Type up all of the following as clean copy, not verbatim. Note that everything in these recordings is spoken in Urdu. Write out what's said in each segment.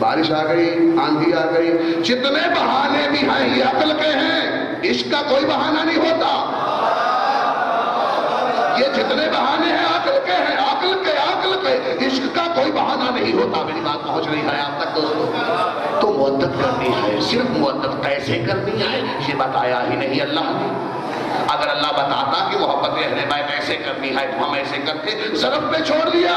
بارش آ گئی، آندھی آ گئی، جتنے بہانے بھی ہیں یہ عقل کے ہیں، عشق کا کوئی بہانہ نہیں ہوتا۔ یہ جتنے بہانے ہیں عقل کے ہیں، عقل کے عشق کا کوئی بہانہ نہیں ہوتا۔ میری بات پہنچ رہی ہے آپ تک دوستو؟ تو مودت کرنی ہے، صرف مودت کیسے کرنی ہے یہ بتایا ہی نہیں اللہ نے۔ اگر اللہ بتاتا کہ محبت اہل بیت ایسے کرنی ہے تو ہم ایسے کرتے، ظرف پہ چھوڑ دیا،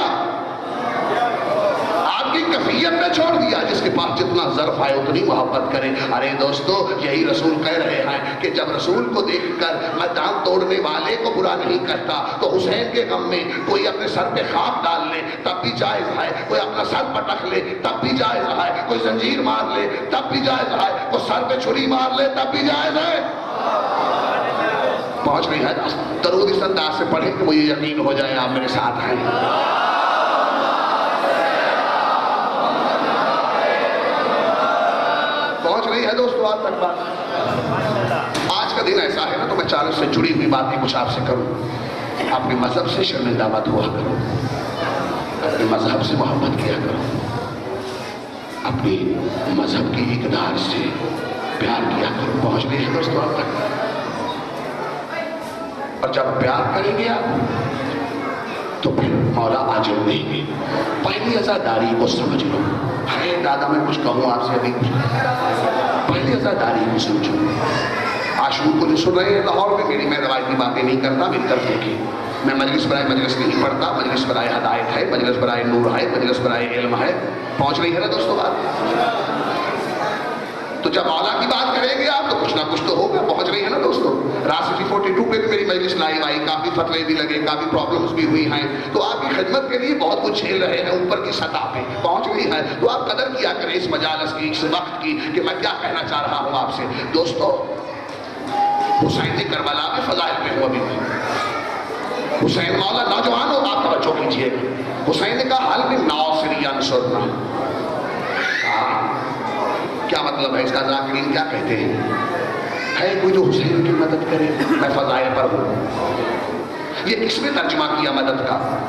آپ کی کیفیت پہ چھوڑ دیا، جس کے پاس جتنا ظرف ہے اتنی محبت کرے۔ ارے دوستو یہی رسول کہہ رہے ہیں کہ جب رسول کو دیکھ کر میں دام توڑنے والے کو برا نہیں کہتا تو حسین کے غم میں کوئی اپنے سر پہ خاک ڈال لے تب بھی جائز ہے، کوئی اپنا سر پٹک لے تب بھی جائز ہے، کوئی زنجیر مار لے تب بھی جائز ہے، کوئی سر پہ چھری مار لے تب بھی جائز ہے۔ پہنچ رہی ہے؟ درود اس انداز سے پڑھیں کہ مجھے یقین ہو جائے آپ میرے ساتھ ہیں۔ پہنچ رہی ہے دوستو آپ تک بات؟ آج کا دن ایسا ہے نا تو میں چاروں سے جڑی ہوئی باتیں کچھ آپ سے کروں۔ اپنے مذہب سے شرمندہ مت ہوا کرو، اپنے مذہب سے محبت کیا کرو، اپنی مذہب کی اقدار سے پیار کیا کرو۔ پہنچ رہی ہے دوستو آپ تک؟ اور جب پیار کریں گے آپ تو پھر مولا آجر دیں گے۔ پہلی عزاداری کو سمجھ لو۔ ہے دادا میں کچھ کہوں آپ سے ابھی کچھ؟ پہلی عزاداری کو سمجھو۔ عاشور کو جو سن رہے ہیں لاہور میں، میری میں روایتی باتیں نہیں کرتا، میری طرف دیکھیں، میں مجلس برائے مجلس نہیں پڑھتا، مجلس برائے ہدایت ہے، مجلس برائے نور ہے، مجلس برائے علم ہے۔ پہنچ رہی ہے نا دوستو بات؟ تو جب مولا کی بات کریں گے آپ تو کچھ نہ کچھ تو ہوگا۔ پہنچ رہی ہے نا دوستو؟ راسٹی 42 پہ بھی میری مجلس لائی آئی، کافی فتوے بھی لگے، کافی پرابلمز بھی ہوئی ہیں، تو آپ کی خدمت کے لیے بہت کچھ جھیل رہے ہیں اوپر کی سطح پہ۔ پہنچ رہی ہے تو آپ قدر کیا کریں اس مجالس کی، اس وقت کی، کہ میں کیا کہنا چاہ رہا ہوں آپ سے دوستو۔ حسین کربلا میں فضائل پہ ہوں ابھی بھی۔ حسین مولا نوجوان ہو آپ توجہ کیجئے، حسین نے کہا حل من ناصر ینصرنا۔ کیا مطلب ہے اس کا؟ ذاکرین کیا کہتے ہیں؟ ہے کوئی جو حسین کی مدد کرے؟ میں فضائل پر ہوں۔ یہ کس نے ترجمہ کیا مدد کا؟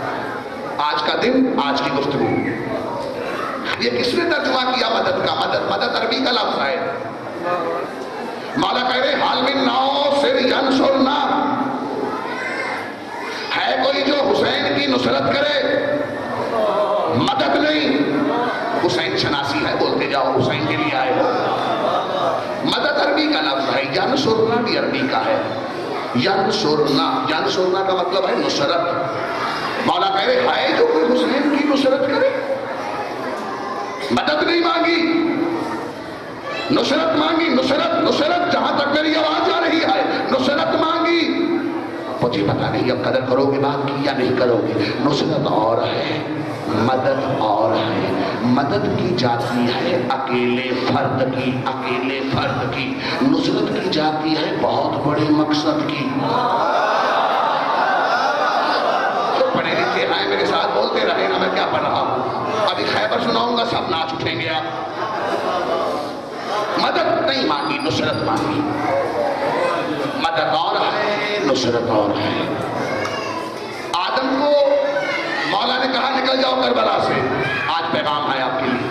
آج کا دن، آج کی گفتگو، یہ کس نے ترجمہ کیا مدد کا؟ مدد عربی کا لفظ ہے۔ مولا کہہ رہے حال من ناصر ینصرنا، ہے کوئی جو حسین کی نصرت کرے؟ مدد نہیں، حسین شناسی ہے، بولتے جاؤ حسین کے لیے آئے ہو۔ مدد عربی کا لفظ ہے، ینصرنا بھی عربی کا ہے۔ ینصرنا کا مطلب ہے نصرت۔ مولا کہہ رہے ہے جو کوئی حسین کی نصرت کرے؟ مدد نہیں مانگی، نصرت مانگی۔ نصرت جہاں تک میری آواز جا رہی ہے، نصرت مانگی۔ مجھے پتا نہیں اب قدر کرو گے بات کی یا نہیں کرو گے۔ نصرت اور ہے، مدد اور ہے۔ مدد کی جاتی ہے اکیلے فرد کی، نصرت کی جاتی ہے بہت بڑے مقصد کی۔ جو پڑھے لکھے ہیں میرے ساتھ بولتے رہے نا، میں کیا پڑھ رہا ہوں؟ ابھی خیبر سناؤں گا، سب ناچ اٹھیں گے آپ۔ مدد نہیں مانگی، نصرت مانگی۔ مدد اور ہے، نصرت اور ہے۔ آدم کو مولا نے کہا نکل جاؤ کربلا سے، آج پیغام ہے آپ کے لیے۔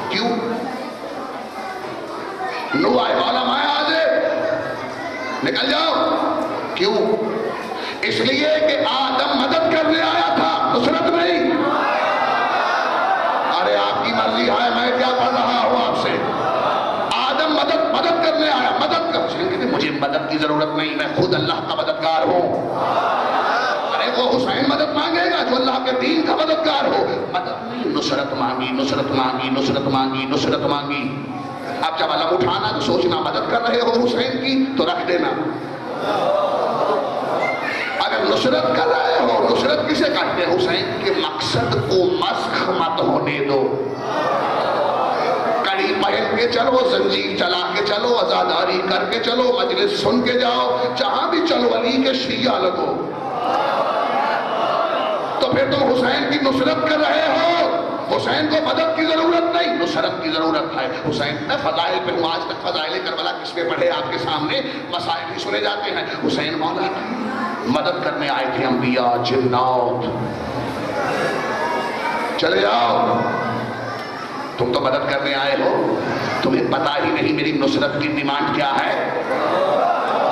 کیوں؟ نو آئے مولا میں آج نکل جاؤ۔ کیوں؟ اس لیے کہ آدم مدد کرنے آیا تھا، نصرت نہیں۔ ارے آپ کی مرضی ہے، میں کیا پڑھ رہا ہوں آپ سے؟ آدم مدد کرنے آیا، مدد کر، مجھے مدد کی ضرورت نہیں، میں خود اللہ کا مددگار ہوں۔ ارے وہ حسین مدد مانگے گا جو اللہ کے دین کا مددگار ہو۔ مدد نہیں، نصرت مانگی۔ اب جب علم اٹھانا تو سوچنا مدد کر رہے ہو حسین کی تو رکھ دینا۔ اگر نصرت کر رہے ہو، نصرت کسے کہتے ہیں؟ حسین کے مقصد کو مسخ مت ہونے دو۔ کڑی پہن کے چلو، زنجیر چلا کے چلو، عزاداری کر کے چلو، مجلس سن کے جاؤ، جہاں بھی چلو علی کے شیعہ لگو، تو پھر تم حسین کی نصرت کر رہے ہو۔ حسین کو مدد کی ضرورت نہیں، نصرت کی ضرورت ہے۔ حسین میں فضائل پہ ہوں، آج تک فضائل کربلا کس پہ پڑھے آپ کے سامنے؟ مسائل بھی سنے جاتے ہیں۔ حسین مولا مدد کرنے آئے تھے انبیاء، جنات، چلے جاؤ تم تو مدد کرنے آئے ہو، تمہیں پتا ہی نہیں میری نصرت کی ڈیمانڈ کیا ہے،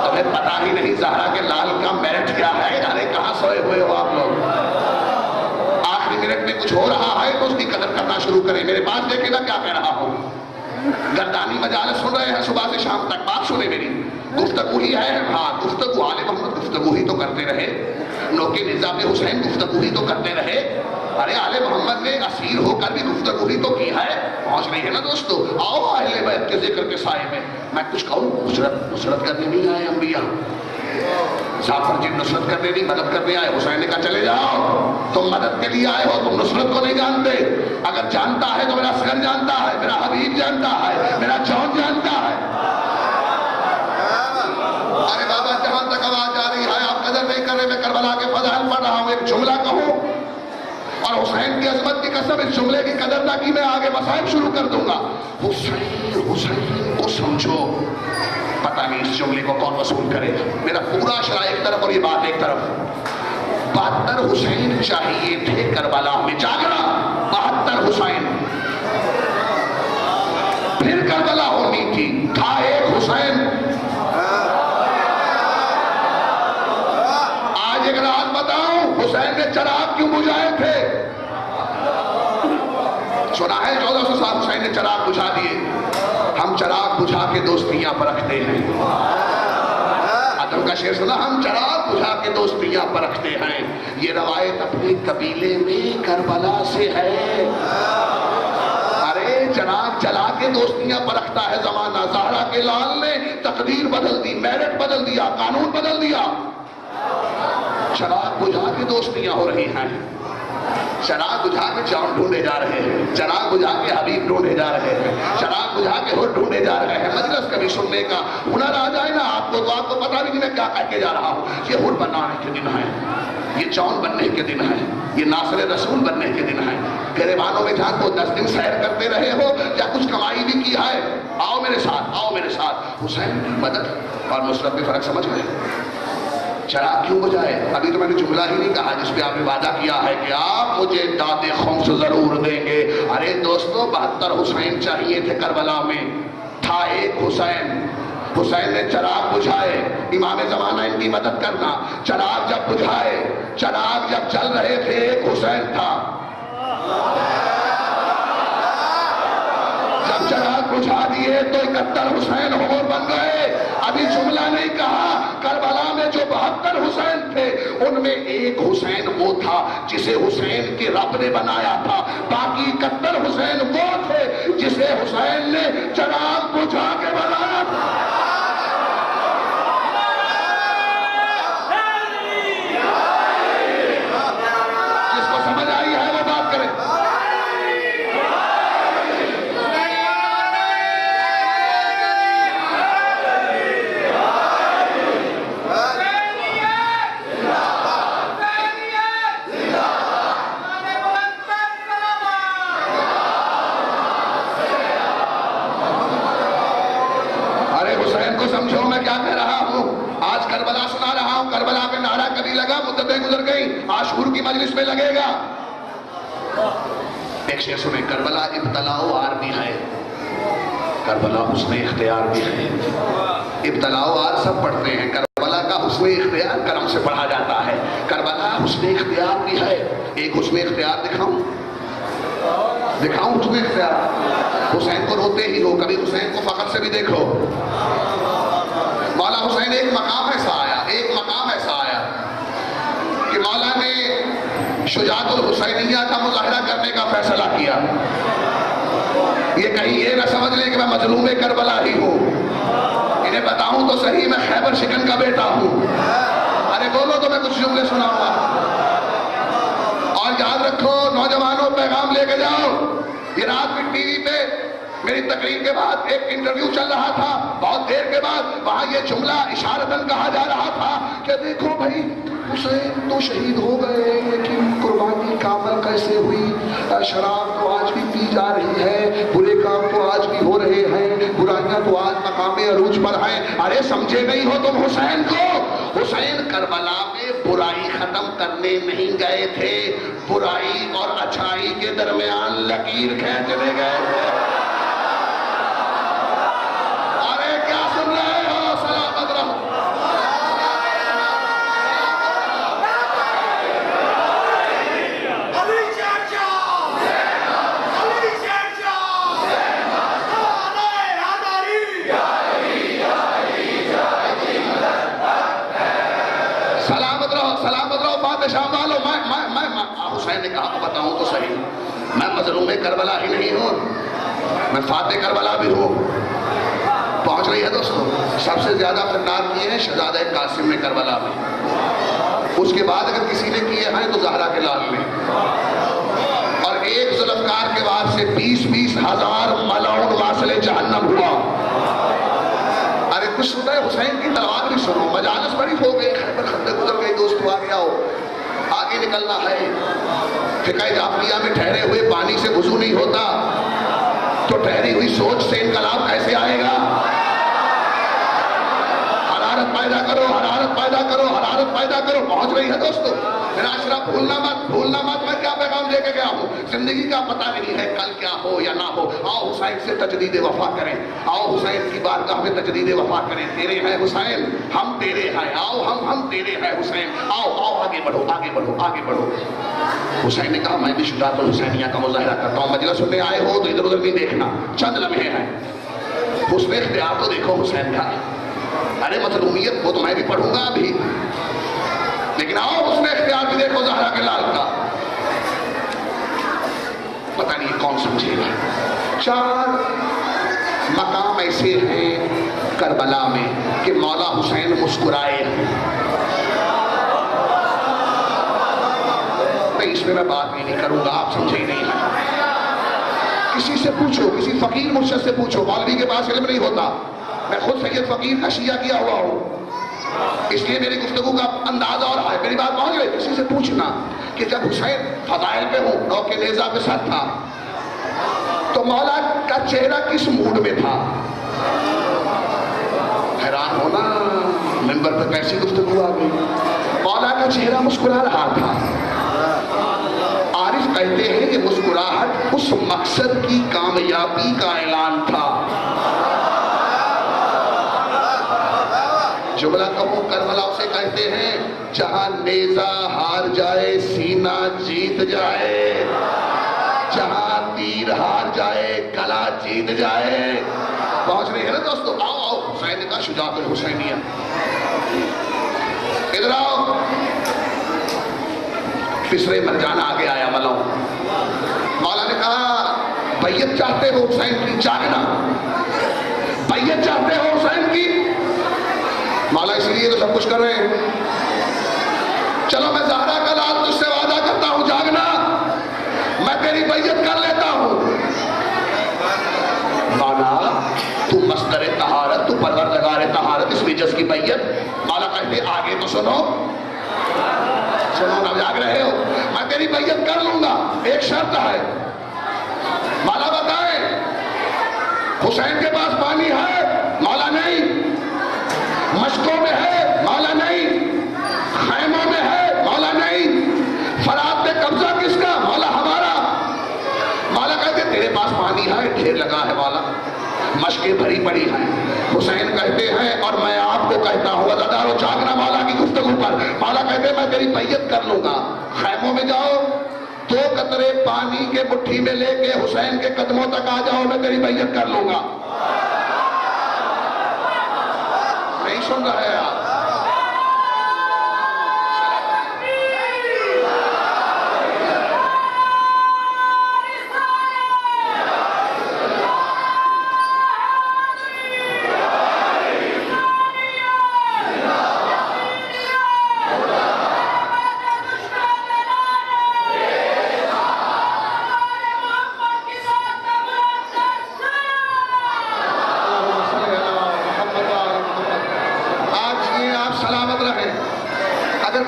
تمہیں پتا ہی نہیں زہرا کے لال کا میرٹ کیا ہے۔ ارے کہاں سوئے ہوئے ہو آپ لوگ؟ آخری منٹ میں کچھ ہو رہا ہے تو اس کی قدر کرنا شروع کریں۔ میرے پاس دیکھیں نا کیا کہہ رہا ہوں۔ گردانی مجالس سن رہے ہیں صبح سے شام تک، بات سنیں میری، گفتگو ہی ہے۔ ہاں گفتگو، آل محمد گفتگو ہی تو کرتے رہے، نوکے نظام حسین گفتگو ہی تو کرتے رہے۔ ارے آل محمد نے اسیر ہو کر بھی گفتگو ہی تو کی ہے، پہنچ رہی ہے نا دوستو۔ آؤ اہل بیت کے ذکر کے سائے میں میں کچھ کہوں، نصرت کرنے نہیں آئے انبیاء، جعفر جی نصرت کرنے نہیں مدد کرنے آئے۔ حسین نے کہا چلے جاؤ، تم مدد کے لیے آئے ہو، تم نصرت کو نہیں جانتے۔ اگر جانتا ہے تو میرا اصغر جانتا ہے، میرا حبیب جانتا ہے، میرا جون جانتا ہے۔ ارے بابا جہاں تک آواز آ رہی ہے آپ قدر نہیں کر رہے، میں کربلا کے فضائل پڑھ رہا ہوں، ایک جملہ کہوں اور حسین کی عظمت کی قسم اس جملے کی قدر نہ کی میں آگے مسائل شروع کر دوں گا۔ حسین کو سمجھو، پتہ نہیں اس جملے کو کون وصول کرے۔ میرا پورا شرح ایک طرف اور یہ بات ایک طرف۔ 72 حسین چاہیے تھے کربلا میں، جاگنا 72 حسین، پھر کربلا ہونی تھی، تھا ایک حسین۔ آج ایک رات بتاؤں حسین نے چراغ کیوں بجھائے تھے؟ سنا ہے 1400 سال حسین نے چراغ بجھا دیے۔ ہم چراغ بجھا کے دوستیاں پرکھتے ہیں، آدم کا شعر سنا، ہم چراغ بجھا کے دوستیاں پرکھتے ہیں، یہ روایت اپنے قبیلے میں کربلا سے ہے۔ ارے چراغ جلا کے دوستیاں پرکھتا ہے زمانہ، زہرا کے لال نے تقدیر بدل دی، میرٹ بدل دیا، قانون بدل دیا۔ چراغ بجھا کے دوستیاں ہو رہی ہیں، چراغ بجھا کے جان ڈھونڈے جا رہے ہیں، چراغ بجھا کے حبیب ڈھونڈے جا رہے ہیں، چراغ بجھا کے ہر ڈھونڈے جا رہے ہیں۔ مجلس کبھی سننے کا ہنر آ جائے نا آپ کو تو آپ کو پتا بھی نہیں میں کیا کہہ کے جا رہا ہوں۔ یہ ہر بنانے کے دن ہے، یہ جون بننے کے دن ہے، یہ ناصر رسول بننے کے دن ہے۔ گریبانوں میں جان کو 10 دن سیر کرتے رہے ہو یا کچھ کمائی بھی کی ہے، آؤ میرے ساتھ، آؤ میرے ساتھ۔ حسین کی مدد اور نصرت میں فرق سمجھ گئے؟ چراغ کیوں بجھائے؟ ابھی تو میں نے جملہ ہی نہیں کہا جس پہ آپ نے وعدہ کیا ہے کہ آپ مجھے داد خمس ضرور دیں گے۔ ارے دوستو 72 حسین چاہیے تھے کربلا میں، تھا ایک حسین۔ حسین نے چراغ بجھائے، امام زمانہ ان کی مدد کرنا۔ چراغ جب بجھائے، چراغ جب جل رہے تھے، ایک حسین تھا۔ جب چراغ بجھا دیے تو 71 حسین اور بن گئے۔ ابھی جملہ نہیں کہا، کربلا میں جو 72 حسین تھے ان میں ایک حسین وہ تھا جسے حسین کے رب نے بنایا تھا، باقی 71 حسین وہ تھے جسے حسین نے چراغ بجھا کے بنایا تھا۔ جس کو سمجھ آئی ہے وہ بات کرے۔ سمجھو میں کیا کہہ رہا ہوں، آج کربلا سنا رہا ہوں، کربلا پہ نعرہ کبھی لگا، مدتیں گزر گئی، عاشور کی مجلس میں لگے گا۔ ایک شعر سنیں، کربلا ابتلا و آر بھی ہے، کربلا حسن اختیار بھی ہے۔ ابتلا و آر سب پڑھتے ہیں، کربلا کا حسن اختیار کرم سے پڑھا جاتا ہے۔ کربلا حسن اختیار بھی ہے۔ ایک حسن اختیار دکھاؤں حسن اختیار؟ حسین کو روتے ہی ہو، کبھی حسین کو فخر سے بھی دیکھو۔ مولا حسین ایک مقام ایسا آیا کہ مولا نے شجاعت الحسینیہ کا مظاہرہ کرنے کا فیصلہ کیا۔ یہ کہیں یہ نہ سمجھ لیں کہ میں مظلوم کربلا ہی ہوں، انہیں بتاؤں تو صحیح میں خیبر شکن کا بیٹا ہوں۔ ارے بولو تو میں کچھ جملے سناؤں گا، اور یاد رکھو نوجوانوں پیغام لے کے جاؤ۔ یہ رات بھی ٹی وی پہ میری تقریر کے بعد ایک انٹرویو چل رہا تھا، بہت دیر کے بعد وہاں یہ جملہ اشارتاً کہا جا رہا تھا کہ دیکھو بھائی حسین تو شہید ہو گئے لیکن قربانی کا عمل کیسے ہوئی؟ شراب تو آج بھی پی جا رہی ہے، برے کام تو آج بھی ہو رہے ہیں، برائیاں تو آج مقام عروج پر ہیں۔ ارے سمجھے نہیں ہو تم حسین کو؟ حسین کربلا میں برائی ختم کرنے نہیں گئے تھے، برائی اور اچھائی کے درمیان لکیر کھینچنے گئے تھے۔ کہا بتاؤں تو صحیح، میں مظلوم کربلا ہی نہیں ہوں، میں فاتح کربلا بھی ہوں۔ پہنچ رہی ہے دوستو، سب سے زیادہ کردار کیے ہیں شہزادہ قاسم نے کربلا میں، اس کے بعد اگر کسی نے کیے ہیں تو زہرا کے لال نے، اور ایک ذوالفقار کے بعد سے 20-20 ہزار ملعون واصل جہنم ہوا۔ ارے کچھ سنا ہے حسین کی تلوار بھی سنو، مجالس بڑی ہو گئی، خیبر خندق گزر گئی، دوست آ گیا ہو، آگے نکلنا ہے۔ فقہ جعفریہ میں ٹھہرے ہوئے پانی سے وضو نہیں ہوتا، تو ٹھہری ہوئی سوچ سے انقلاب کیسے آئے گا؟ حرارت پیدا کرو، حرارت پیدا کرو، حرارت پیدا کرو۔ پہنچ رہی ہے دوستو، میرا اشرف بھولنا مت میں کیا پیغام لے کے گیا ہوں۔ زندگی کا پتہ نہیں ہے کل کیا ہو یا نہ ہو، آؤ حسین سے تجدید وفا کریں، آؤ حسین کی بارگاہ میں تجدید وفا کریں۔ تیرے ہیں حسین، ہم تیرے ہیں، آؤ ہم تیرے ہیں حسین، آؤ آگے بڑھو آگے بڑھو آگے بڑھو۔ حسین نے کہا میں بھی شجاعت الحسینیہ کا مظاہرہ کرتا ہوں، مجلس سننے آئے ہو تو ادھر ادھر نہیں دیکھنا، چند لمحے ہیں، حسن اختیار تو دیکھو حسین کا۔ ارے مظلومیت وہ تو میں بھی پڑھوں گا ابھی، لیکن آؤ حسن اختیار بھی دیکھو زہرا کے لال کا۔ پتہ نہیں کون سمجھے گا۔ 4 مقام ایسے ہیں کربلا میں کہ مولا حسین مسکرائے ہیں۔ اس میں بات بھی نہیں کروں گا، آپ سمجھے ہی نہیں ہے۔ کسی سے پوچھو، کسی فقیر مرشد سے پوچھو، مولوی کے پاس علم نہیں ہوتا، میں خود سید فقیر کا شیعہ کیا ہوا ہوں، اس لیے میری گفتگو کا انداز اور ہے۔ میری بات پہنچ گئی؟ کسی سے پوچھنا کہ جب حسین فضائل پہ ہوں، نو کے نیزہ پہ سر تھا، تو مولا کا چہرہ کس موڈ میں تھا؟ حیران ہونا ممبر پہ کیسی گفتگو آ گئی۔ مولا کا چہرہ مسکرا رہا تھا۔ عارف کہتے ہیں کہ مسکراہٹ اس مقصد کی کامیابی کا اعلان تھا۔ جملہ کہوں کربلا اسے کہتے ہیں جہاں نیزہ ہار جائے سینہ جیت جائے، جہاں تیر ہار جائے کلا جیت جائے۔ پہنچ رہی ہے نا دوستو؟ آؤ حسین کا شجاعت الحسینیہ، ادھر آؤ۔ پسرے مرجان آگے آیا ملوں، مولا نے کہا بیعت چاہتے ہو حسین کی؟ جاگنا، بیعت چاہتے ہو حسین کی؟ مولا اس لیے تو سب کچھ کر رہے ہیں، چلو میں زہرا کا لال تجھ سے وعدہ کرتا ہوں، جاگنا، میں تیری بیعت کر لیتا ہوں۔ مولا تو مصدر طہارت، تو پروردگار طہارت، اس وجہ کی بیعت۔ مولا کہتے آگے تو سنو، سنو نہ جاگ رہے ہو، میں تیری بیعت کر لوں گا، ایک شرط ہے۔ مولا بتائیں حسین کے پاس پانی ہے؟ مولا نہیں۔ مشکوں میں ہے؟ مولا نہیں۔ خیموں میں ہے؟ مولا نہیں۔ فرات پہ قبضہ کس کا؟ مولا ہمارا۔ مولا کہتے تیرے پاس پانی ہے؟ ڈھیر لگا ہے مولا، مشکیں بھری پڑی ہیں۔ حسین کہتے ہیں اور میں آپ کو کہتا ہوں عزادارو جاگنا مولا کی گفتگو پر۔ مولا کہتے ہیں میں تیری بیعت کر لوں گا، خیموں میں جاؤ، 2 قطرے پانی کے مٹھی میں لے کے حسین کے قدموں تک آ جاؤ، میں تیری بیعت کر لوں گا۔ نہیں سن رہے آپ؟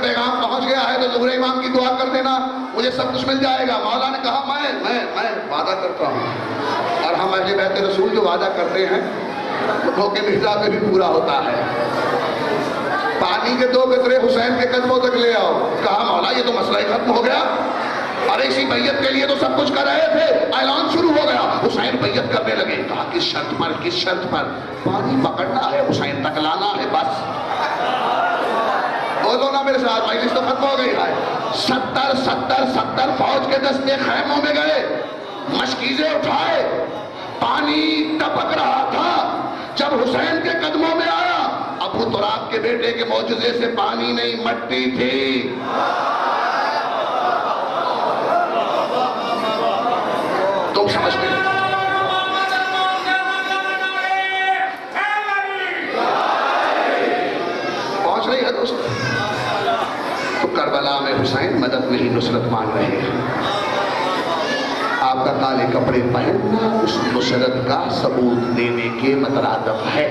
پیغام پہنچ گیا ہے تو ظہور امام کی دعا کر دینا، مجھے سب کچھ مل جائے گا۔ مولا نے کہا میں وعدہ کرتا ہوں، اور ہم اہل بیت رسول جو وعدہ کرتے ہیں وہ کے مرزا پہ بھی پورا ہوتا ہے۔ پانی کے 2 قطرے حسین کے قدموں تک لے آؤ۔ کہا مولا یہ تو مسئلہ ہی ختم ہو گیا، ارے اسی بیعت کے لیے تو سب کچھ کر رہے تھے۔ اعلان شروع ہو گیا، حسین بیعت کرنے لگے۔ کہا کس شرط پر؟ کس شرط پر؟ پانی پکڑنا ہے، حسین تک لانا ہے، بس۔ بولو نا میرے ساتھ، مجلس تو ختم ہو گئی ہے۔ 70 فوج کے دستے خیموں میں گئے، مشکیزیں اٹھائے، پانی ٹپک رہا تھا۔ جب حسین کے قدموں میں آیا، ابو تراب کے بیٹے کے معجزے سے پانی نہیں مٹی تھی۔ پہنچ گئی ہے دوست. تو کربلا میں حسین مدد نہیں نصرت مانگ رہے ہیں. آپ کا کالے کپڑے پہننا اس نصرت کا ثبوت دینے کے مترادف ہے.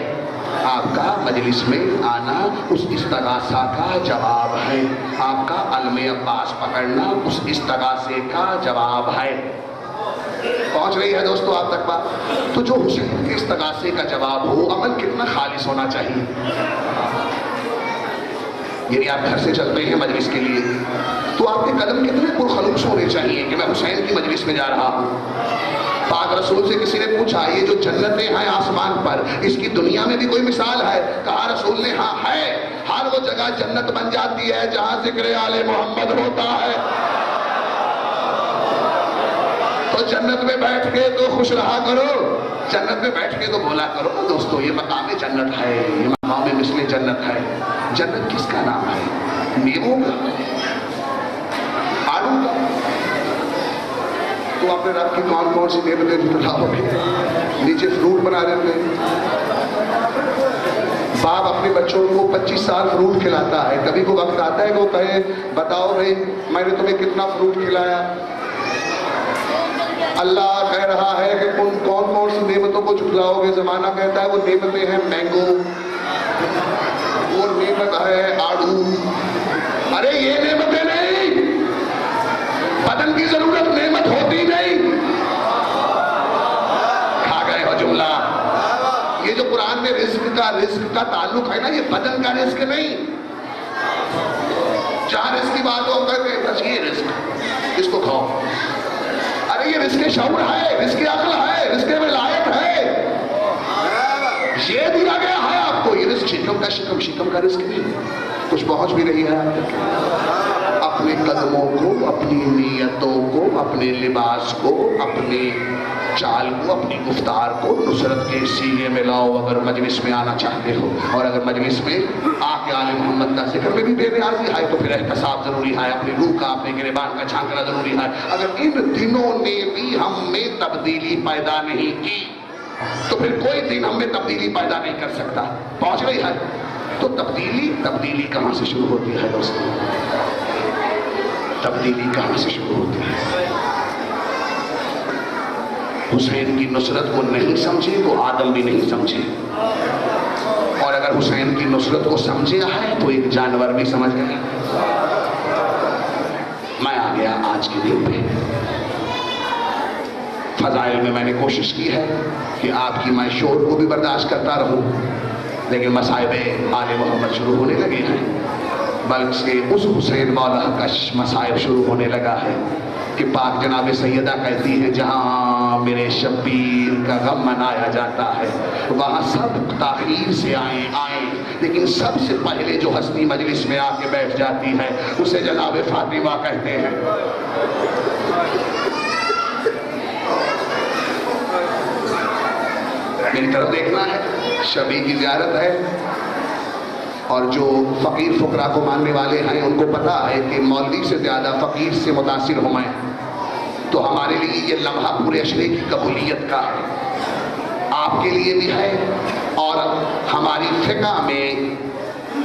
آپ کا مجلس میں آنا اس استغاثہ کا جواب ہے. آپ کا علم عباس پکڑنا اس استغاثے کا جواب ہے. پہنچ رہی ہے دوستو آپ تک بات؟ تو جو حسین کے استغاثے کا جواب ہو، عمل کتنا خالص ہونا چاہیے. یعنی آپ گھر سے چلتے ہیں مجلس کے لیے تو آپ کے قدم کتنے پرخلوص ہونے چاہیے کہ میں حسین کی مجلس میں جا رہا ہوں. پاک رسول سے کسی نے پوچھا یہ جو جنتیں ہیں آسمان پر، اس کی دنیا میں بھی کوئی مثال ہے؟ کہا رسول نے ہاں ہے. ہر وہ جگہ جنت بن جاتی ہے جہاں ذکر آل محمد ہوتا ہے. تو جنت میں بیٹھ کے تو خوش رہا کرو، جنت میں بیٹھ کے تو بولا کرو دوستو یہ مقام جنت ہے، یہ مقام مثل جنت ہے. جنت کس کا نام ہے؟ میووں کا، آڑوں کا. تو اپنے رب کی کون کون سی نعمتیں جھٹلاؤ گے؟ نیچے فروٹ بنا رہے ہیں. باپ اپنے بچوں کو 25 سال فروٹ کھلاتا ہے. کبھی کو وقت آتا ہے کہ وہ کہے بتاؤ بھائی میں نے تمہیں کتنا فروٹ کھلایا؟ اللہ کہہ رہا ہے کہ کون کون سی نعمتوں کو جھٹلاؤ گے؟ زمانہ کہتا ہے وہ نعمتیں ہیں مینگو، وہ نعمت ہے آڑو. ارے یہ نعمتیں نہیں، بدن کی ضرورت نعمت ہوتی نہیں. کھا گئے ہو جملہ. یہ جو قرآن میں رزق کا تعلق ہے نا، یہ بدن کا رزق نہیں. جہاں رزق کی بات ہو کر بس یہ رزق اس کو کھاؤ. ارے یہ رزق شعور ہے، رزق عقل ہے، رزق ولایت ہے. یہ دیا گیا ہے آپ کو. یہ رزق شکم کا رزق نہیں. کچھ پہنچ بھی رہی ہے آپ تک. اپنے قدموں کو، اپنی نیتوں کو، اپنے لباس کو، اپنے چال کو، اپنی گفتار کو نصرت کے سینے میں لاؤ اگر مجلس میں آنا چاہتے ہو. اور اگر مجلس میں آ کے آل محمد کا ذکر میں بھی بے نیازی ہے تو پھر احتساب ضروری ہے، اپنی روح کا، اپنے گریبان کا جھانکنا ضروری ہے. اگر ان دنوں نے بھی ہم میں تبدیلی پیدا نہیں کی تو پھر کوئی دن ہم میں تبدیلی پیدا نہیں کر سکتا. پہنچ رہی ہے؟ تو تبدیلی کہاں سے شروع ہوتی ہے دوستو؟ تبدیلی کہاں سے شروع ہوتی ہے؟ حسین کی نصرت کو نہیں سمجھے تو آدم بھی نہیں سمجھے. اور اگر حسین کی نصرت کو سمجھا ہے تو ایک جانور بھی سمجھ گئے. میں آ گیا آج کے دن پہ. فضائل میں نے کوشش کی ہے کہ آپ کی میں شور کو بھی برداشت کرتا رہوں، لیکن مصائب آل محمد شروع ہونے لگے ہیں. بلکہ اس حسین مولا کا مصائب شروع ہونے لگا ہے کہ پاک جناب سیدہ کہتی ہے جہاں میرے شبیر کا غم منایا جاتا ہے وہاں سب تاخیر سے آئیں لیکن سب سے پہلے جو ہستی مجلس میں آ کے بیٹھ جاتی ہے اسے جناب فاطمہ کہتے ہیں. میری طرف دیکھنا ہے، شبی کی زیارت ہے. اور جو فقیر فقراء کو ماننے والے ہیں ان کو پتا ہے کہ مولوی سے زیادہ فقیر سے متاثر ہوں میں. تو ہمارے لیے یہ لمحہ پورے اشرے کی قبولیت کا ہے، آپ کے لیے بھی ہے. اور ہماری فقہ میں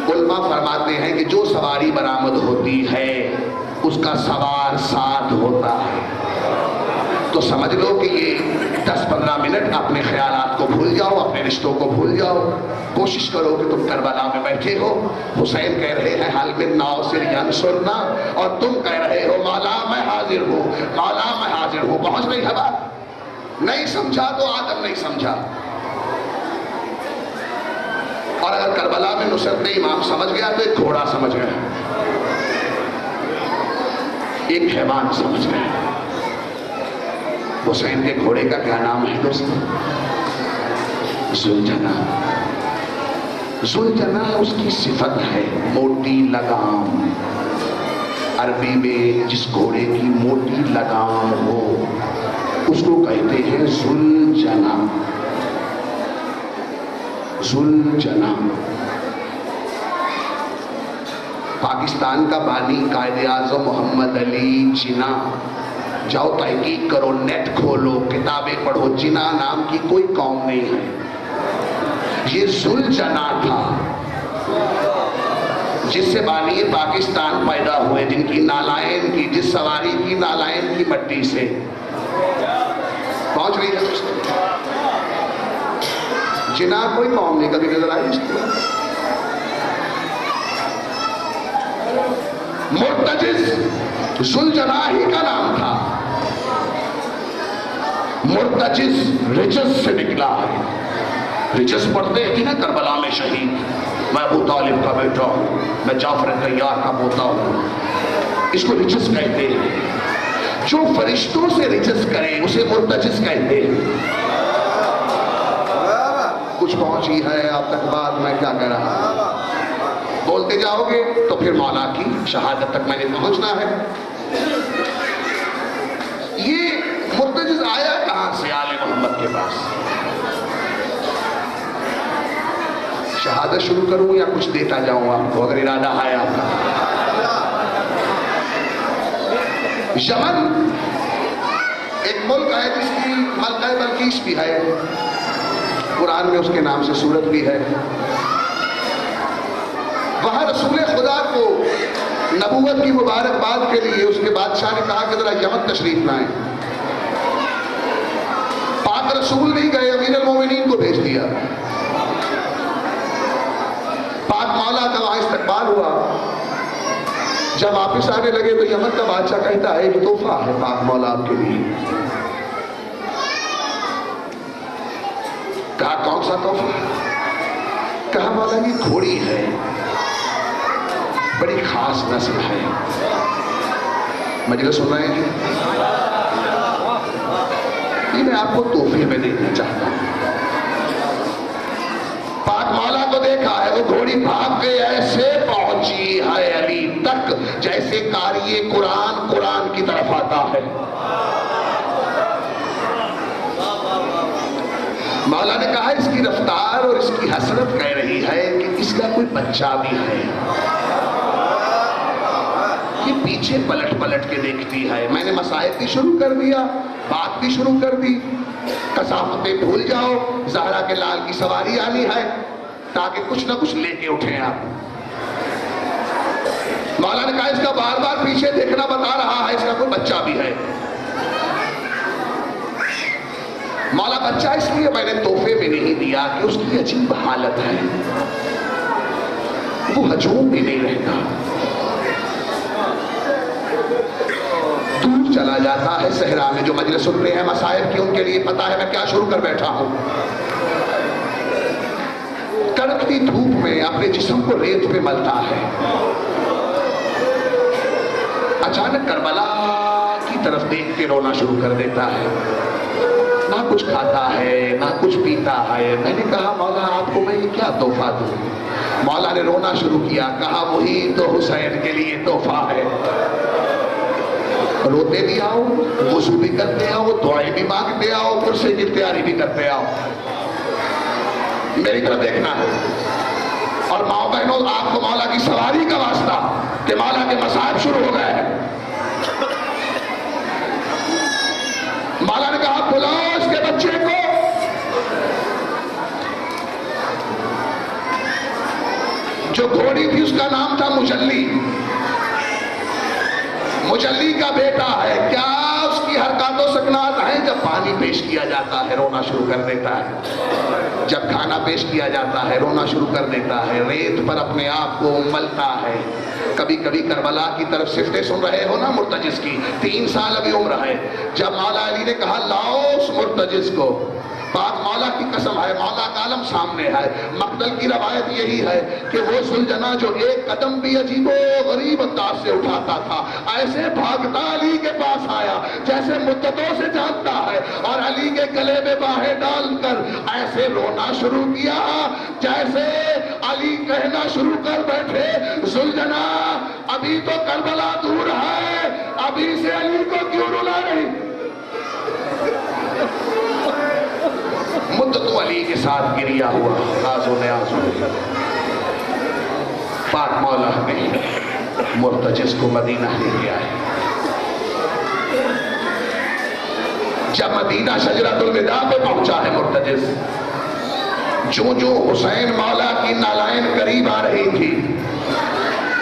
علماء فرماتے ہیں کہ جو سواری برآمد ہوتی ہے اس کا سوار ساتھ ہوتا ہے. تو سمجھ لو کہ یہ 10-15 منٹ اپنے خیالات کو بھول جاؤ، اپنے رشتوں کو بھول جاؤ. کوشش کرو کہ تم کربلا میں بیٹھے ہو. حسین کہہ رہے ہیں حال من ناصر ینصرنا، اور تم کہہ رہے ہو مولا میں حاضر ہوں، مولا میں حاضر ہوں. پہنچ گئی ہے بات؟ نہیں سمجھا تو آدم نہیں سمجھا. اور اگر کربلا میں نصرت امام سمجھ گیا تو ایک گھوڑا سمجھ گیا، ایک حیوان سمجھ گیا. حسین کے گھوڑے کا کیا نام ہے دوستو؟ ذوالجناح. ذوالجناح اس کی صفت ہے موٹی لگام. عربی میں جس گھوڑے کی موٹی لگام ہو اس کو کہتے ہیں ذوالجناح. ذوالجناح. پاکستان کا بانی قائد اعظم محمد علی جناح جاؤ تحقیق کرو، نیٹ کھولو، کتابیں پڑھو، جنا نام کی کوئی قوم نہیں ہے، یہ ذوالجنا تھا جس سے بانی پاکستان پیدا ہوئے، جن کی نالائن کی، جس سواری کی نالائن کی مٹی سے پہنچ رہی ہے دوست۔ جنا کوئی قوم نہیں کبھی نظر آئی اس کو۔ مرتجز ذوالجنا ہی کا نام تھا، مرتجز رجز سے نکلا ہے۔ رجز پڑھتے تھے نا کربلا میں شہید، میں ابو طالب کا بیٹا ہوں، میں جعفر طیار کا پوتا ہوں، اس کو رجز کہتے ہیں۔ جو فرشتوں سے رجز کرے اسے مرتجز کہتے ہیں۔ کچھ پہنچی ہے آپ تک بات، میں کیا کہہ رہا، بولتے جاؤ گے تو پھر مولا کی شہادت تک میں نے پہنچنا ہے۔ یہ مرتجز آیا کہاں سے آل محمد کے پاس؟ شہادت شروع کروں یا کچھ دیتا جاؤں آپ کو اگر ارادہ ہے آپ کا؟ یمن ایک ملک ہے جس کی ملکہ بلقیس بھی ہے، قرآن میں اس کے نام سے سورت بھی ہے۔ وہاں رسول خدا کو نبوت کی مبارکباد کے لیے اس کے بادشاہ نے کہا کہ ذرا یمن تشریف لائیں۔ پاک رسول نہیں گئے، امیر المومنین کو بھیج دیا۔ پاک مولا کا وہاں استقبال ہوا۔ جب واپس آنے لگے تو یمن کا بادشاہ کہتا ہے ایک تحفہ ہے پاک مولا آپ کے لیے۔ کہا کون سا تحفہ؟ کہا مولا یہ گھوڑی ہے، بڑی خاص نسل ہے۔ مجلس سن رہے ہیں؟ یہ میں آپ کو تحفے میں دینا چاہتا ہوں۔ پاک مولا کو دیکھا ہے، وہ گھوڑی بھاگ کے ایسے پہنچی ہے علی تک جیسے قاری قرآن قرآن کی طرف آتا ہے۔ مولا نے کہا اس کی رفتار اور اس کی حسرت کہہ رہی ہے کہ اس کا کوئی بچہ بھی ہے۔ یہ پیچھے پلٹ پلٹ کے دیکھتی ہے۔ میں نے مسائل بھی شروع کر دیا، بات بھی شروع کر دی، کثافتیں بھول جاؤ، زہرا کے لال کی سواری آنی ہے تاکہ کچھ نہ کچھ لے کے اٹھیں آپ۔ مولا نے کہا اس کا بار بار پیچھے دیکھنا بتا رہا ہے اس کا کوئی بچہ بھی ہے۔ مولا بچہ اس لیے میں نے تحفے میں نہیں دیا کہ اس کی عجیب حالت ہے، وہ ہجوم بھی نہیں رہتا، دور چلا جاتا ہے صحرا میں۔ جو مجلس سن رہے ہیں مسائل کی ان کے لیے پتا ہے میں کیا شروع کر بیٹھا ہوں۔ کڑکتی دھوپ میں اپنے جسم کو ریت پہ ملتا ہے، اچانک کربلا کی طرف دیکھ کے رونا شروع کر دیتا ہے۔ نہ کچھ کھاتا ہے نہ کچھ پیتا ہے۔ میں نے کہا مولا آپ کو میں یہ کیا تحفہ دوں؟ مولا نے رونا شروع کیا، کہا وہی تو حسین کے لیے تحفہ ہے۔ روتے بھی آؤ، وضو بھی کرتے آؤ، دعائیں بھی مانگتے آؤ، کرسی کی تیاری بھی کرتے آؤ، میری طرف دیکھنا ہے۔ اور ماؤں بہنوں آپ کو مولا کی سواری کا واسطہ کہ مولا کے مصائب شروع ہو گئے ہیں۔ مولا نے کہا بلاؤ اس کے بچے کو۔ جو گھوڑی تھی اس کا نام تھا مجلی، مجلی کا بیٹا ہے۔ کیا اس کی حرکات و سکنات ہیں؟ جب پانی پیش کیا جاتا ہے رونا شروع کر دیتا ہے، جب کھانا پیش کیا جاتا ہے رونا شروع کر دیتا ہے، ریت پر اپنے آپ کو ملتا ہے۔ کبھی کبھی کربلا کی طرف صفتیں سن رہے ہو نا مرتجز کی، 3 سال ابھی عمر ہے۔ جب مولا علی نے کہا لاؤ اس مرتجز کو، پاک مولا کی قسم ہے، مولا کا علم سامنے ہے۔ مقتل کی روایت یہی ہے کہ وہ ذوالجنا جو ایک قدم بھی عجیب و غریب انداز سے اٹھاتا تھا، ایسے بھاگتا علی کے پاس آیا جیسے مدتوں سے جانتا ہے، اور علی کے گلے میں باہیں ڈال کر ایسے رونا شروع کیا جیسے علی کہنا شروع کر بیٹھے ذوالجنا ابھی تو کربلا دور ہے، ابھی سے علی کو کیوں رلا رہی؟ مدتوں علی کے ساتھ گریا ہوا، ناز و نیاز ہوا۔ پاک مولا نے مرتجز کو مدینہ لے کے آئے۔ جب مدینہ شجرۃ الوداع پہ پہنچا ہے مرتجز، جو حسین مولا کی نالائن قریب آ رہی تھی،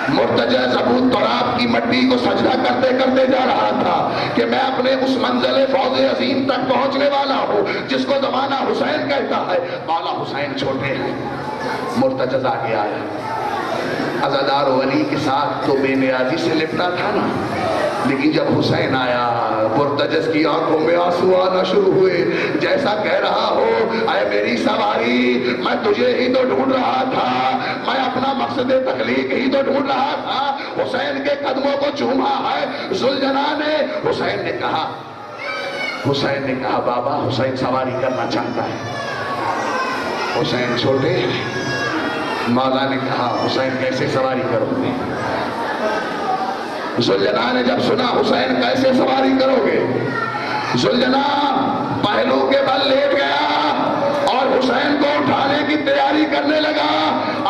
مرتجز ابو تراب کی مٹی کو سجدہ کرتے کرتے جا رہا تھا کہ میں اپنے اس منزل فوز عظیم تک پہنچنے والا ہوں جس کو زمانہ حسین کہتا ہے۔ مولا حسین چھوٹے ہیں، مرتجز آگے آیا، عزادار ولی کے ساتھ تو بے نیازی سے لپٹا تھا نا، لیکن جب حسین آیا مرتجز کی آنکھوں میں آنسو آنا شروع ہوئے، جیسا کہہ رہا ہو اے میری سواری، میں تجھے ہی تو ڈھونڈ رہا تھا، میں اپنا مقصد تخلیق ہی تو ڈھونڈ رہا تھا۔ حسین کے قدموں کو چوما ہے ذوالجلال نے۔ حسین نے کہا بابا، حسین سواری کرنا چاہتا ہے۔ حسین چھوٹے ہیں، مولا نے کہا حسین کیسے سواری کرو گے؟ ذوالجلال نے جب سنا حسین کیسے سواری کرو گے، ذوالجلال پہلو کے بل لیٹ گیا اور حسین کو اٹھانے کی تیاری کرنے لگا۔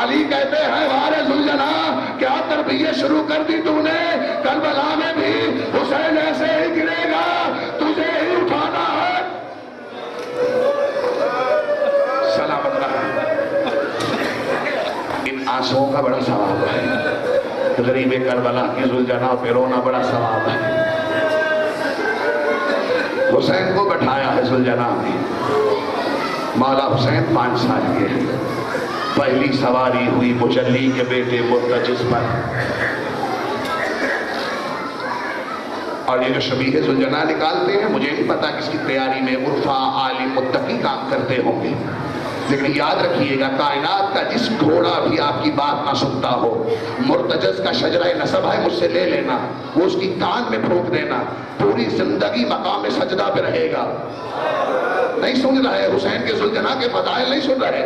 علی کہتے ہیں وارے ذوالجلال، کیا تربیت شروع کر دی تو نے؟ کربلا میں بھی حسین ایسے ہی گرے گا، تجھے ہی اٹھانا ہے۔ سلامت رہا۔ ان آنسوؤں کا بڑا ثواب ہے، غریب کربلا کی ذوالجلال پہ رونا بڑا ثواب ہے۔ حسین کو بٹھایا ہے ذوالجلال نے، مولا حسین 5 سال کے ہیں، پہلی سواری ہوئی مجلی کے بیٹے مرتجز پر، اور یہ جو شبیہ ذوالجلال نکالتے ہیں مجھے نہیں پتا کس کی تیاری میں عرفا عالم متقی کام کرتے ہوں گے، لیکن یاد رکھیے گا کائنات کا جس گھوڑا بھی آپ کی بات نہ سنتا ہو، مرتجز کا شجرہ نسب ہے مجھ سے لے لینا، وہ اس کی کان میں پھونک دینا، پوری زندگی مقام سجدہ پہ رہے گا۔ نہیں سن رہے حسین کے ذوالجلال کے فضائل نہیں سن رہے؟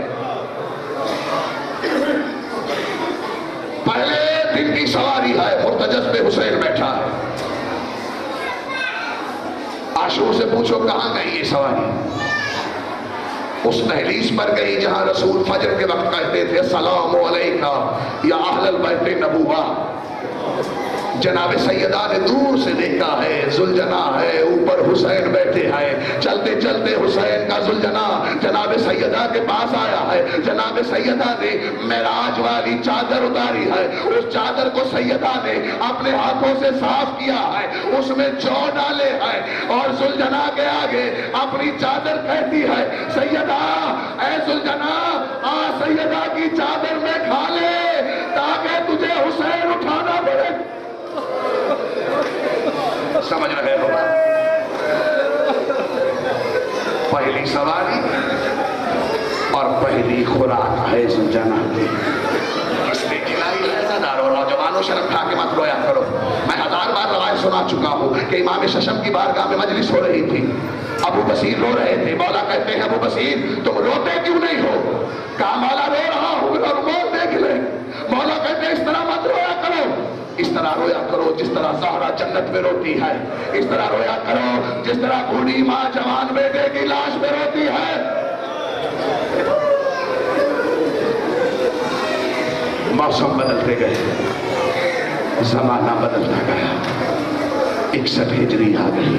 پہلے دن کی سواری ہے، مرتجز پہ حسین بیٹھا ہے۔ عاشور سے پوچھو کہاں گئی یہ سواری؟ اس دہلیز پر گئی جہاں رسول فجر کے وقت کہتے تھے السلام علیکہ یا اہل البیت نبوہ۔ جناب سیدہ نے دور سے دیکھا ہے ذوالجلال ہے، اوپر حسین بیٹھے ہیں، چلتے چلتے حسین کا ذوالجلال جناب سیدہ کے پاس آیا ہے۔ جناب سیدہ نے معراج والی چادر اتاری ہے، اس چادر کو سیدہ نے اپنے ہاتھوں سے صاف کیا ہے، اس میں جو ڈالے ہیں، اور ذوالجلال کے آگے اپنی چادر کہتی ہے سیدہ اے ذوالجلال آ سیدہ کی چادر میں کھا لے تاکہ تجھے حسین اٹھانا پڑے۔ سمجھ رہے ہو؟ پہلی سواری اور پہلی خوراک ہے ذوالجلال کی، اس نے کھلائی ہے زدارو نوجوانوں شرم کھا کے مت رویا کرو۔ میں 1000 بار روایت سنا چکا ہوں کہ امام ششم کی بارگاہ میں مجلس ہو رہی تھی، ابو بصیر رو رہے تھے، مولا کہتے ہیں ابو بصیر تم روتے کیوں نہیں ہو؟ کہا مولا رو رہا ہوں اور موت دیکھ لے۔ مولا کہتے ہیں اس طرح مت رویا کرو، اس طرح رویا کرو جس طرح زہرا جنت میں روتی ہے، اس طرح رویا کرو جس طرح بوڑھی ماں جوان بیٹے کی لاش میں روتی ہے۔ موسم بدلتے گئے، زمانہ بدلتا گیا، 61 ہجری آ گئی،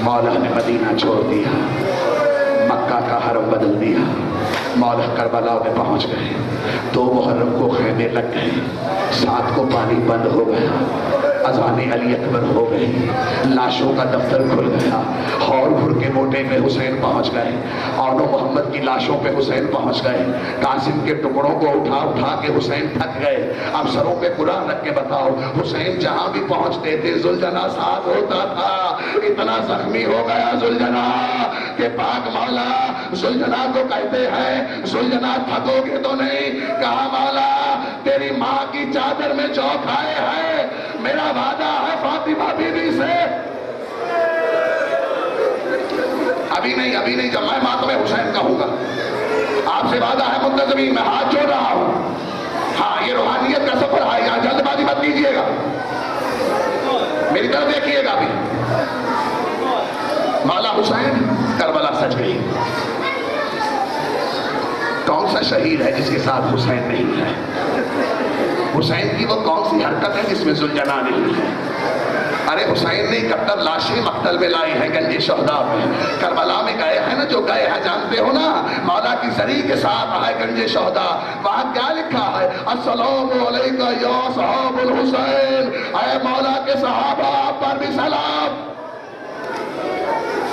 مولا نے مدینہ چھوڑ دیا، مکہ کا حرم بدل دیا، مولا کربلا میں پہنچ گئے، 2 محرم کو خیمے لگ گئے، 7 کو پانی بند ہو گیا، اذان علی اکبر ہو گئی، لاشوں کا دفتر کھل گیا، اور گھر کے موٹے میں حسین پہنچ گئے، آن و محمد کی لاشوں پہ حسین پہنچ گئے، قاسم کے ٹکڑوں کو اٹھا اٹھا کے حسین تھک گئے۔ اب سروں پہ قرآن رکھ کے بتاؤ حسین جہاں بھی پہنچتے تھے ذوالجلال ساتھ ہوتا تھا۔ اتنا زخمی ہو گیا ذوالجلال کہ پاک مولا ذوالجلال کو کہتے ہیں ذوالجلال تھکو گے تو نہیں؟ کہا مولا تیری ماں کی چادر میں جو کھائے ہیں میرا وعدہ ہے فاطمہ بیوی سے، ابھی نہیں جب میں ماتم حسین کہوں گا، آپ سے وعدہ ہے منتظمین، میں ہاتھ جوڑ رہا ہوں۔ ہاں یہ روحانیت کا سفر ہے، یہاں جلد بازی مت کیجیے گا، میری طرف دیکھیے گا بھی۔ مولا حسین کربلا سج گئی، کون سا شہید ہے جس کے ساتھ حسین نہیں ہے؟ حسین کی وہ کون سی حرکت ہے جس میں ذوالجلال نہیں ہے؟ ارے حسین نے 71 لاشیں مقتل میں لائی ہیں گنج شہداء میں. کربلا میں گئے ہیں نا جو گئے ہیں جانتے ہو نا, مولا کی زری کے ساتھ ہے گنج شہداء. وہاں کیا لکھا ہے؟ السلام علیکہ یا صحاب الحسین, اے مولا کے صحابہ آپ پر بھی سلام.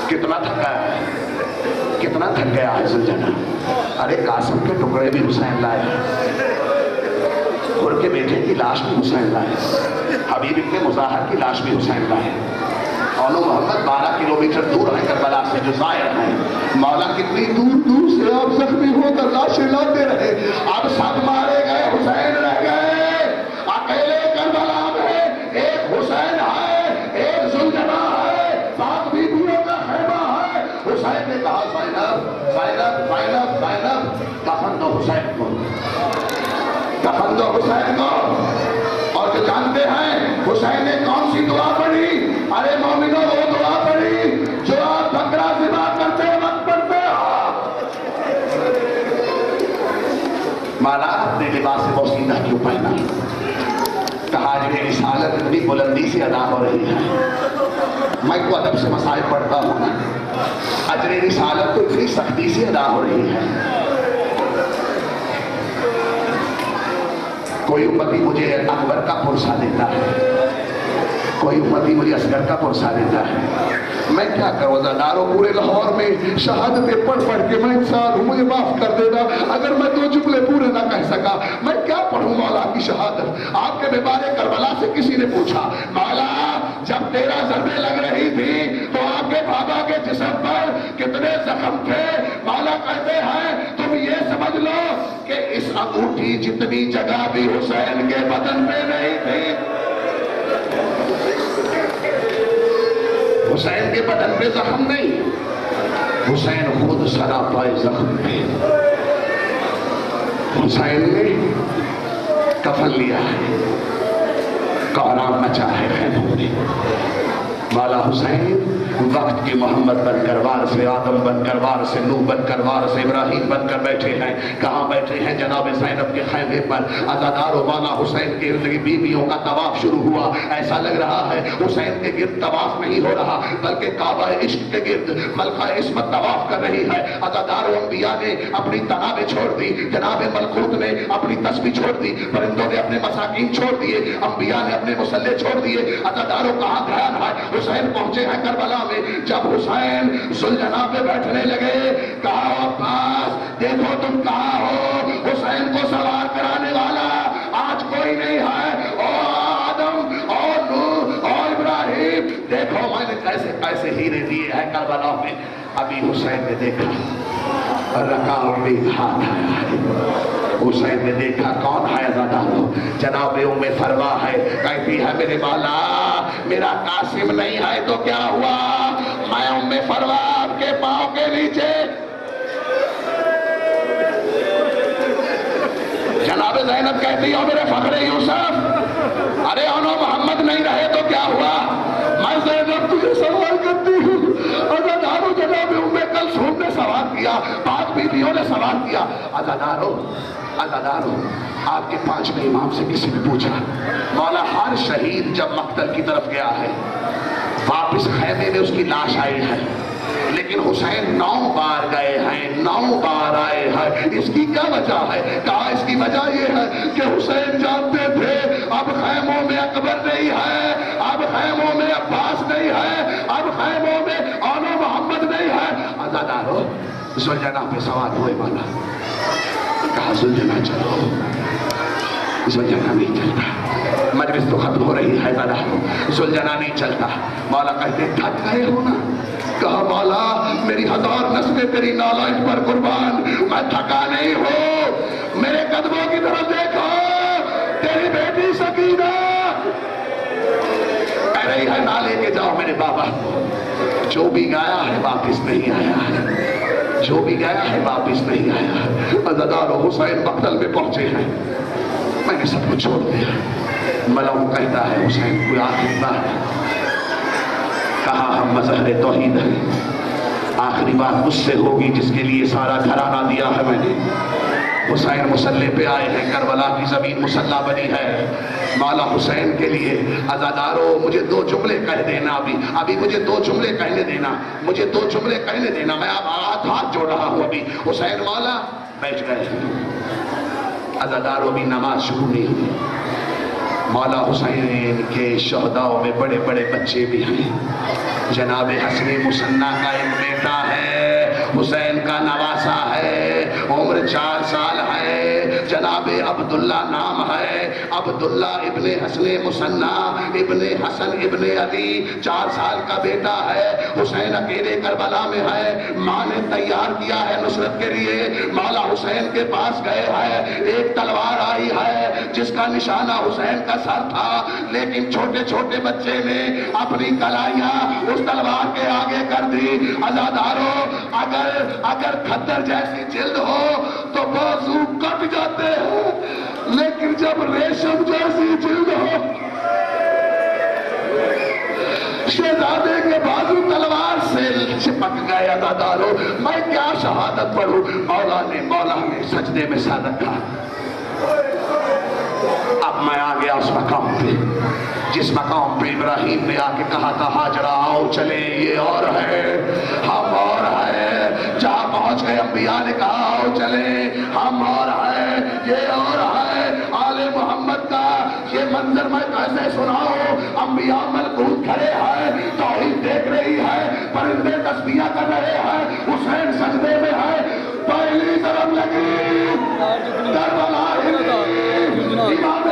کتنا تھکا ہے, کتنا تھک گیا ہے زلجنا. ارے قاسم کے ٹکڑے بھی حسین لائے, اور کے بیٹے کی لاش بھی حسین لائے, حبیب ابن مظاہر کی لاش بھی حسین لائے. اونو محمد 12 کلومیٹر دور ہیں کربلا سے جو زائر ہیں. مولا کتنی دور دور سے آپ زخمی ہو کر لاشیں لاتے رہے. اب سب مارے گئے, حسین رہ گئے اکیلے کربلا میں. ایک حسین ہے, ایک زلجنا ہے, 7 بیویوں کا خیمہ ہے. حسین نے کہا زینب زینب زینب زینب, کفن دو حسین کو, کفن دو حسین کو. اور جو جانتے ہیں حسین نے کون سی دعا پڑھی؟ ارے مومنوں وہ دعا پڑھی جو آپ بکرا ذبح کرتے وقت پڑھتے ہو. مولا اپنے لباس موسیدہ کیوں پہنا؟ کہا یہ رسالت اتنی بلندی سے ادا ہو رہی ہے. میں تو ادب سے مسائل پڑھتا ہوں نا, اجر رسالت تو اتنی سختی سے ادا ہو رہی ہے. کوئی امتی مجھے اکبر کا پرسہ دیتا ہے, کوئی امتی مجھے اصغر کا پرسہ دیتا ہے. میں کیا کروں زاداروں, پورے لاہور میں شہادتیں پڑھ پڑھ کے میں انسان ہوں, مجھے معاف کر دینا اگر میں 2 جملے پورے نہ کہہ سکا. میں کیا پڑھوں مولا کی شہادت. آپ کے بیمار کربلا سے کسی نے پوچھا, مولا جب 13 ضربیں لگ رہی تھی تو آپ کے بابا کے جسم پر کتنے زخم تھے؟ مولا کہتے ہیں تم یہ سمجھ لو کہ اس انگوٹھی جتنی جگہ بھی حسین کے بدن میں نہیں تھی. حسین کے بدن پہ زخم نہیں, حسین خود سراپائے زخم پہ. حسین نے کفن لیا ہے, کہرام مچا ہے خیموں میں. مولا حسین وقت کی محمد بن کر, وارث آدم بن کر, وارث نوح بن کر, وارث ابراہیم بن کر بیٹھے ہیں. کہاں بیٹھے ہیں؟ جناب زینب کے خیمے پر. عزادارو مولا حسین کے ارد گرد بیویوں کا طواف شروع ہوا. ایسا لگ رہا ہے حسین کے گرد طواف نہیں ہو رہا بلکہ کعبہ عشق کے گرد ملکہ عصمت طواف کر رہی ہے. عزادارو انبیاء نے اپنی تنابیں چھوڑ دی, جناب ملکوت نے اپنی تسبیح چھوڑ دی, پرندوں نے اپنے مساکین چھوڑ دیے, انبیاء نے اپنے مصلے چھوڑ دیے. عزادارو کہاں دھیان ہے؟ حسین پہنچے ہیں کربلا میں. جب حسین زلجنا پہ بیٹھنے لگے, کہا عباس دیکھو تم کہاں ہو, حسین کو سوار کرانے والا آج کوئی نہیں ہے. او آدم اور نوح اور ابراہیم, دیکھو میں نے کیسے کیسے ہیرے دیے ہیں کربلا میں. ابھی حسین نے دیکھا رکاوٹ میں ہاتھ آیا ہے. حسین نے دیکھا کون ہے عزادارو؟ جناب ام فروا ہے. کہتی ہے میرے مولا میرا قاسم نہیں ہے تو کیا ہوا, میں ام فروا آپ کے پاؤں کے نیچے. جناب زینب کہتی ہو میرے فخر یوسف, ارے انو محمد نہیں رہے تو کیا ہوا؟ میں زینب تجھے سوال کرتی ہوں. عزادارو جناب ام کلثوم نے سوال کیا, 5 بیویوں نے سوال کیا. عزادارو آپ کے 5ویں امام سے کسی نے پوچھا, مولا ہر شہید جب مقتل کی طرف گیا ہے واپس خیمے میں اس کی لاش آئی ہے, لیکن حسین 9 بار گئے ہیں, 9 بار آئے ہیں. اس کی کیا وجہ ہے؟ کہا اس کی وجہ یہ ہے کہ حسین جانتے تھے اب خیموں میں اکبر نہیں ہے, اب خیموں میں عباس نہیں ہے, اب خیموں میں اونو محمد نہیں ہے. عزادارو زلجنا پہ سوال ہوئے مولا. کہا زلجنا چلو, زلجنا نہیں چلتا, مجلس تو ختم ہو رہی ہے زلجنا, زلجنا نہیں چلتا. مولا کہتے تھک گئے ہو نا؟ کہا مولا میری 1000 نسلیں تیری نالائج پر قربان, میں تھکا نہیں ہوں. میرے قدموں کی طرف دیکھو, تیری بیٹی سکینہ کہہ رہی ہے نہ لے کے جاؤ میرے بابا کو. جو بھی گیا ہے واپس نہیں آیا ہے, جو بھی گیا ہے واپس نہیں آیا. عزادارو حسین مقتل میں پہنچے ہیں, میں نے سب کچھ چھوڑ دیا. ملعون کہتا ہے حسین کوئی آخری بات. کہا ہم مظہر توحید ہیں, آخری بات مجھ سے ہوگی جس کے لیے سارا گھرانہ دیا ہے میں نے. حسین مسلح پہ آئے ہیں، کربلا کی زمین مسلح بنی ہے۔ مولا حسین کے لیے عزادارو مجھے 2 جملے کہہ دینا، ابھی مجھے 2 جملے کہنے دینا، مجھے 2 جملے کہنے دینا، میں اب ہاتھ جوڑ رہا ہوں۔ ابھی حسین مولا بیٹھ گئے، عزادارو بھی نماز شروع نہیں ہوئی۔ مولا حسین کے شہداؤں میں بڑے بڑے بچے بھی ہیں۔ جناب حسن مثنیٰ کا ایک بیٹا ہے، حسین کا نواسا ہے، عمر 4 سال ہے، جناب عبداللہ نام ہے، عبداللہ ابن حسن مثنیٰ ابن حسن ابن علی 4 سال کا بیٹا ہے۔ حسین اکیلے کربلا میں ہے، ماں نے تیار کیا ہے نصرت کے لیے، مولا حسین کے پاس گئے ہیں، ایک تلوار آئی ہے جس کا نشانہ حسین کا سر تھا، لیکن چھوٹے چھوٹے بچے نے اپنی کلائیاں اس تلوار کے آگے کر دی۔ عزادارو اگر کھدر جیسی جلد ہو تو بازو کٹ جاتے ہیں، لیکن جب ریشم جیسی جلد ہو، شہزادے کے بازو تلوار سے چپک گئے۔ عزادارو میں کیا شہادت پڑھوں؟ مولا نے سجدے میں سر رکھا۔ اب میں آ گیا اس مقام پہ جس مقام پہ ابراہیم نے آ کے کہا تھا ہاجرہ آؤ چلے، یہ اور ہے، ہم اور ہے۔ جہاں پہنچ گئے انبیاء نے کہا آؤ چلے، ہم اور ہے، یہ اور ہے۔ آل محمد کا یہ منظر میں کیسے سناؤں؟ انبیاء ملکوت کھڑے ہیں، توحید دیکھ رہی ہے، پرندے تسبیح کر رہے ہیں، حسین سجدے میں ہے۔ پہلی طرف لگی کربلا ہلی، امام